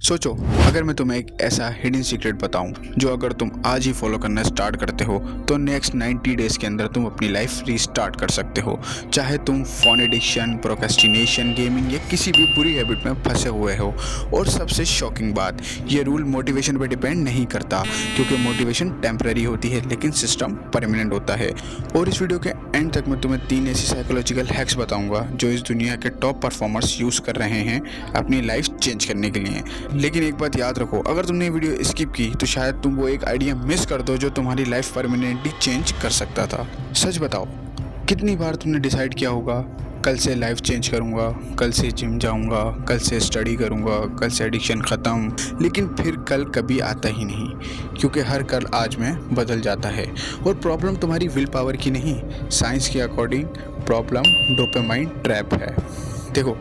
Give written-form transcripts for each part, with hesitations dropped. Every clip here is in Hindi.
सोचो, अगर मैं तुम्हें एक ऐसा हिडन सीक्रेट बताऊं जो अगर तुम आज ही फॉलो करना स्टार्ट करते हो तो नेक्स्ट 90 डेज के अंदर तुम अपनी लाइफ रीस्टार्ट कर सकते हो। चाहे तुम फोन एडिक्शन, प्रोक्रेस्टिनेशन, गेमिंग या किसी भी बुरी हैबिट में फंसे हुए हो। और सबसे शॉकिंग बात, ये रूल मोटिवेशन पर डिपेंड नहीं करता, क्योंकि मोटिवेशन टेम्पररी होती है लेकिन सिस्टम परमानेंट होता है। और इस वीडियो के एंड तक मैं तुम्हें 3 ऐसी साइकोलॉजिकल हैक्स बताऊंगा जो इस दुनिया के टॉप परफॉर्मर्स यूज़ कर रहे हैं अपनी लाइफ चेंज करने के लिए। लेकिन एक बात याद रखो, अगर तुमने वीडियो स्किप की तो शायद तुम वो एक आइडिया मिस कर दो जो तुम्हारी लाइफ परमानेंटली चेंज कर सकता था। सच बताओ, कितनी बार तुमने डिसाइड किया होगा कल से लाइफ चेंज करूंगा, कल से जिम जाऊंगा, कल से स्टडी करूंगा, कल से एडिक्शन ख़त्म, लेकिन फिर कल कभी आता ही नहीं, क्योंकि हर कल आज में बदल जाता है। और प्रॉब्लम तुम्हारी विल पावर की नहीं, साइंस के अकॉर्डिंग प्रॉब्लम डोपामाइन ट्रैप है। देखो,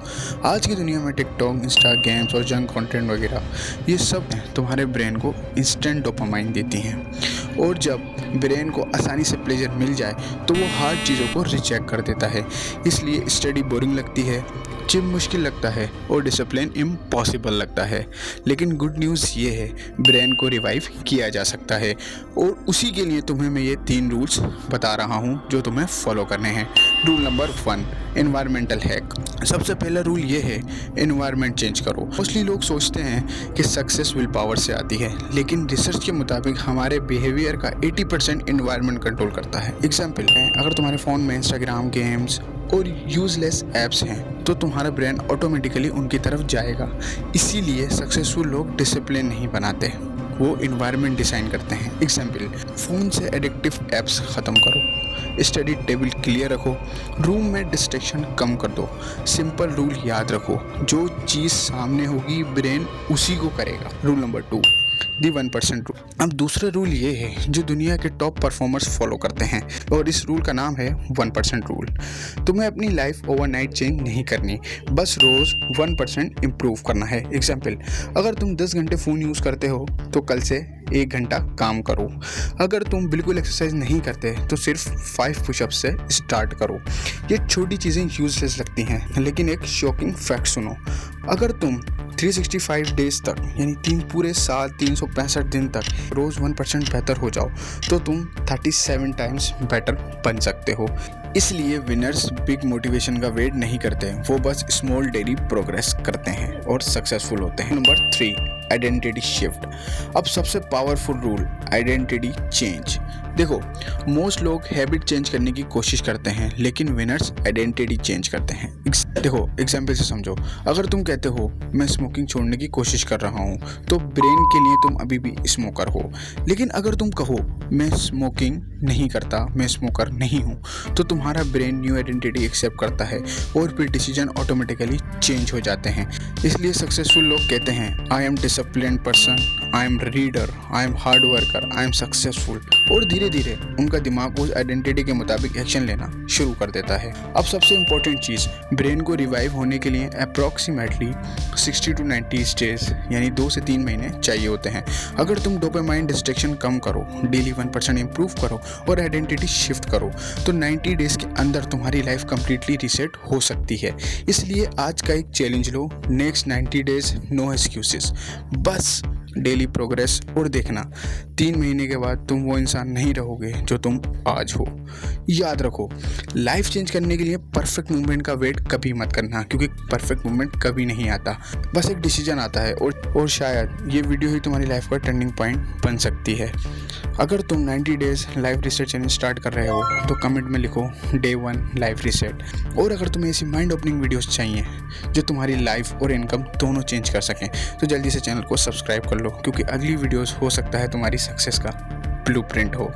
आज की दुनिया में टिकटॉक, इंस्टा, गेम्स और जंक कंटेंट वगैरह ये सब तुम्हारे ब्रेन को इंस्टेंट डोपामाइन देती हैं। और जब ब्रेन को आसानी से प्लेजर मिल जाए तो वो हार्ड चीज़ों को रिजेक्ट कर देता है। इसलिए स्टडी बोरिंग लगती है, जिम मुश्किल लगता है और डिसिप्लिन इम्पॉसिबल लगता है। लेकिन गुड न्यूज़ ये है, ब्रेन को रिवाइव किया जा सकता है। और उसी के लिए तुम्हें मैं ये 3 रूल्स बता रहा हूँ जो तुम्हें फॉलो करने हैं। Rule number 1, environmental hack. सबसे पहला रूल ये है, एनवायरनमेंट चेंज करो। मोस्टली लोग सोचते हैं कि सक्सेस विल पावर से आती है, लेकिन रिसर्च के मुताबिक हमारे बिहेवियर का 80% एनवायरनमेंट कंट्रोल करता है। एग्जाम्पल है, अगर तुम्हारे फ़ोन में इंस्टाग्राम, गेम्स और यूजलेस ऐप्स हैं तो तुम्हारा ब्रेन ऑटोमेटिकली उनकी तरफ जाएगा। इसीलिए सक्सेसफुल लोग डिसिप्लिन नहीं बनाते, वो इन्वायरमेंट डिज़ाइन करते हैं। एग्जाम्पल, फ़ोन से एडिक्टिव ऐप्स ख़त्म करो, स्टडी टेबल क्लियर रखो, रूम में डिस्ट्रैक्शन कम कर दो। सिंपल रूल याद रखो, जो चीज़ सामने होगी ब्रेन उसी को करेगा। रूल नंबर 2, दी 1% रूल। अब दूसरा रूल ये है जो दुनिया के टॉप परफॉर्मर्स फॉलो करते हैं, और इस रूल का नाम है 1% रूल। तुम्हें अपनी लाइफ ओवरनाइट चेंज नहीं करनी, बस रोज़ 1% इम्प्रूव करना है। एग्जाम्पल, अगर तुम 10 घंटे फ़ोन यूज़ करते हो तो कल से 1 घंटा काम करो। अगर तुम बिल्कुल एक्सरसाइज नहीं करते तो सिर्फ 5 पुशअप्स से स्टार्ट करो। ये छोटी चीज़ें यूजलेस लगती हैं, लेकिन एक शॉकिंग फैक्ट सुनो, अगर तुम 365 डेज तक, यानी 3 पूरे साल 365 दिन तक रोज़ 1% बेहतर हो जाओ तो तुम 37 टाइम्स बेटर बन सकते हो। इसलिए विनर्स बिग मोटिवेशन का वेट नहीं करते, वो बस स्मॉल डेली प्रोग्रेस करते हैं और सक्सेसफुल होते हैं। Number 3, identity shift. अब सबसे पावरफुल रूल, आइडेंटिटी चेंज। देखो, मोस्ट लोग हैबिट चेंज करने की कोशिश करते हैं, लेकिन विनर्स आइडेंटिटी चेंज करते हैं। देखो, एग्जाम्पल से समझो, अगर तुम कहते हो मैं स्मोकिंग छोड़ने की कोशिश कर रहा हूँ तो ब्रेन के लिए तुम अभी भी स्मोकर हो। लेकिन अगर तुम कहो मैं स्मोकिंग नहीं करता, मैं स्मोकर नहीं हूँ, तो तुम्हारा ब्रेन न्यू आइडेंटिटी एक्सेप्ट करता है और फिर डिसीजन ऑटोमेटिकली चेंज हो जाते हैं। इसलिए सक्सेसफुल लोग कहते हैं I am disciplined person, I am reader, I am hard worker, I am successful. और धीरे धीरे उनका दिमाग उस आइडेंटिटी के मुताबिक एक्शन लेना शुरू कर देता है। अब सबसे इंपॉर्टेंट चीज़, ब्रेन को रिवाइव होने के लिए अप्रॉक्सीमेटली 60 to 90 डेज, यानी 2 से 3 महीने चाहिए होते हैं। अगर तुम डोपामाइन डिस्ट्रैक्शन कम करो, डेली 1% इम्प्रूव करो और आइडेंटिटी शिफ्ट करो तो 90 डेज के अंदर तुम्हारी लाइफ कंप्लीटली रीसेट हो सकती है। इसलिए आज का एक चैलेंज लो, नेक्स्ट 90 डेज नो एक्सक्यूजेस, बस डेली प्रोग्रेस। और देखना, 3 महीने के बाद तुम वो इंसान नहीं रहोगे जो तुम आज हो। याद रखो, लाइफ चेंज करने के लिए परफेक्ट मूवमेंट का वेट कभी मत करना, क्योंकि परफेक्ट मूवमेंट कभी नहीं आता, बस एक डिसीजन आता है। और शायद ये वीडियो ही तुम्हारी लाइफ का टर्निंग पॉइंट बन सकती है। अगर तुम 90 days life reset challenge start कर रहे हो तो कमेंट में लिखो Day 1 लाइफ रिसेट। और अगर तुम्हें ऐसी माइंड ओपनिंग वीडियोस चाहिए जो तुम्हारी लाइफ और इनकम दोनों चेंज कर सकें तो जल्दी से चैनल को सब्सक्राइब कर लो, क्योंकि अगली वीडियोस हो सकता है तुम्हारी सक्सेस का ब्लूप्रिंट हो।